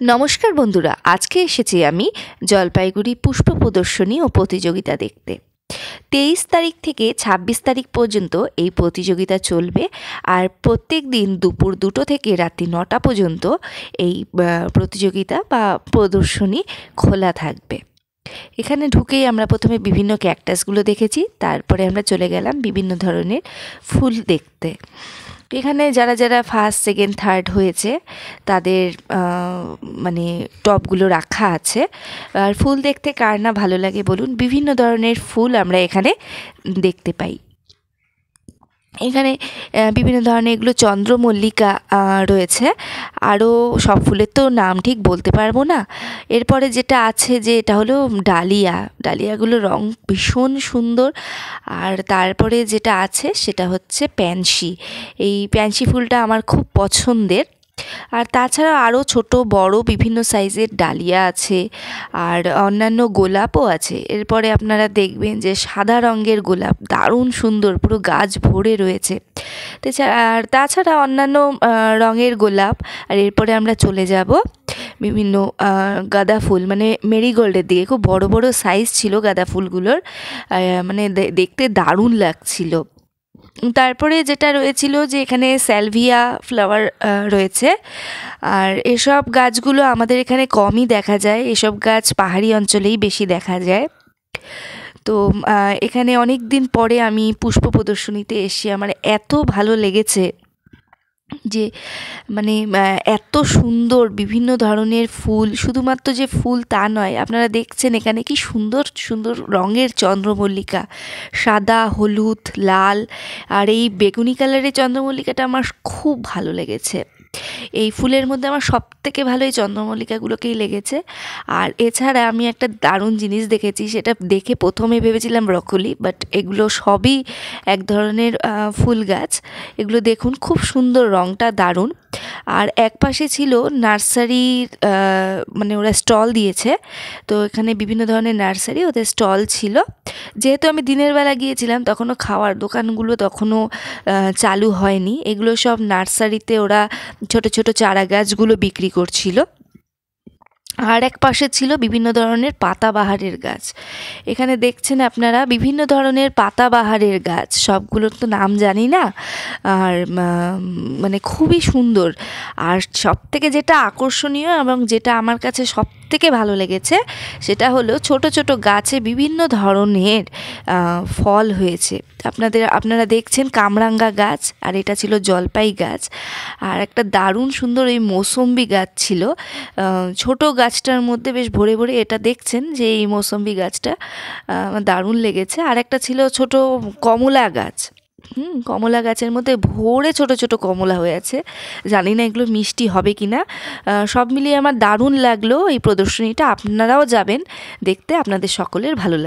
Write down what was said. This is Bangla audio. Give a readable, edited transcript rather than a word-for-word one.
নমস্কার বন্ধুরা, আজকে এসেছি আমি জলপাইগুড়ি পুষ্প প্রদর্শনী ও প্রতিযোগিতা দেখতে। 23 তারিখ থেকে 26 তারিখ পর্যন্ত এই প্রতিযোগিতা চলবে। আর প্রত্যেক দিন দুপুর 2টো থেকে রাত্রি 9টা পর্যন্ত এই প্রতিযোগিতা বা প্রদর্শনী খোলা থাকবে। এখানে ঢুকেই আমরা প্রথমে বিভিন্ন ক্যাকটাসগুলো দেখেছি, তারপরে আমরা চলে গেলাম বিভিন্ন ধরনের ফুল দেখতে। এখানে যারা যারা ফার্স্ট সেকেন্ড থার্ড হয়েছে তাদের মানে টপগুলো রাখা আছে। আর ফুল দেখতে কার না ভালো লাগে বলুন, বিভিন্ন ধরনের ফুল আমরা এখানে দেখতে পাই। এখানে বিভিন্ন ধরনের এগুলো চন্দ্রমল্লিকা রয়েছে, আরও সব ফুলের তো নাম ঠিক বলতে পারবো না। এরপরে যেটা আছে যে এটা হলো ডালিয়াগুলোর রং ভীষণ সুন্দর। আর তারপরে যেটা আছে সেটা হচ্ছে প্যান্সি। এই প্যান্সি ফুলটা আমার খুব পছন্দের। আর তাছাড়া আরও ছোট বড় বিভিন্ন সাইজের ডালিয়া আছে, আর অন্যান্য গোলাপও আছে। এরপরে আপনারা দেখবেন যে সাদা রঙের গোলাপ দারুণ সুন্দর, পুরো গাছ ভরে রয়েছে। আর তাছাড়া অন্যান্য রঙের গোলাপ। আর এরপরে আমরা চলে যাব বিভিন্ন গাঁদা ফুল, মানে মেরিগোল্ডের দিকে। খুব বড় বড় সাইজ ছিল গাঁদা ফুলগুলোর, মানে দেখতে দারুণ লাগছিল। তারপরে যেটা রয়েছিল যে এখানে স্যালভিয়া ফ্লাওয়ার রয়েছে। আর এসব গাছগুলো আমাদের এখানে কমই দেখা যায়, এসব গাছ পাহাড়ি অঞ্চলেই বেশি দেখা যায়। তো এখানে অনেক দিন পরে আমি পুষ্প প্রদর্শনীতে এসে আমার এত ভালো লেগেছে যে মানে এত সুন্দর বিভিন্ন ধরনের ফুল। শুধুমাত্র যে ফুল তা নয়, আপনারা দেখছেন এখানে কি সুন্দর সুন্দর রঙের চন্দ্রমল্লিকা, সাদা, হলুদ, লাল। আর এই বেগুনি কালারের চন্দ্রমল্লিকাটা আমার খুব ভালো লেগেছে। এই ফুলের মধ্যে আমার সবথেকে ভালো এই চন্দ্রমল্লিকাগুলোকেই লেগেছে। আর এছাড়া আমি একটা দারুণ জিনিস দেখেছি, সেটা দেখে প্রথমে ভেবেছিলাম ব্রকোলি, বাট এগুলো সবই এক ধরনের ফুল গাছ। এগুলো দেখুন খুব সুন্দর, রঙটা দারুণ। আর এক পাশে ছিল নার্সারির, মানে ওরা স্টল দিয়েছে। তো এখানে বিভিন্ন ধরনের নার্সারি, ওদের স্টল ছিল। যেহেতু আমি দিনের বেলা গিয়েছিলাম তখনও খাওয়ার দোকানগুলো তখনও চালু হয়নি। এগুলো সব নার্সারিতে ওরা ছোট ছোট চারা গাছগুলো বিক্রি করছিল। আর এক পাশে ছিল বিভিন্ন ধরনের পাতাবাহারের গাছ। এখানে দেখছেন আপনারা বিভিন্ন ধরনের পাতাবাহারের গাছ, সবগুলোর তো নাম জানি না। আর মানে খুবই সুন্দর। আর সবথেকে যেটা আকর্ষণীয় এবং যেটা আমার কাছে সবথেকে ভালো লেগেছে সেটা হলো ছোট ছোট গাছে বিভিন্ন ধরনের ফল হয়েছে। আপনারা দেখছেন কামরাঙ্গা গাছ, আর এটা ছিল জলপাই গাছ। আর একটা দারুণ সুন্দর এই মৌসম্বি গাছ ছিল ছোট গাছটার মধ্যে, বেশ ভরে ভরে। এটা দেখছেন যে এই মৌসম্বি গাছটা আমার দারুণ লেগেছে। আর একটা ছিল ছোট কমলা গাছ। কমলা গাছের মধ্যে ভরে ছোট ছোট কমলা হয়ে আছে। জানি না এগুলো মিষ্টি হবে কি না। সব মিলিয়ে আমার দারুণ লাগলো এই প্রদর্শনীটা। আপনারাও যাবেন দেখতে, আপনাদের সকলের ভালো লাগবে।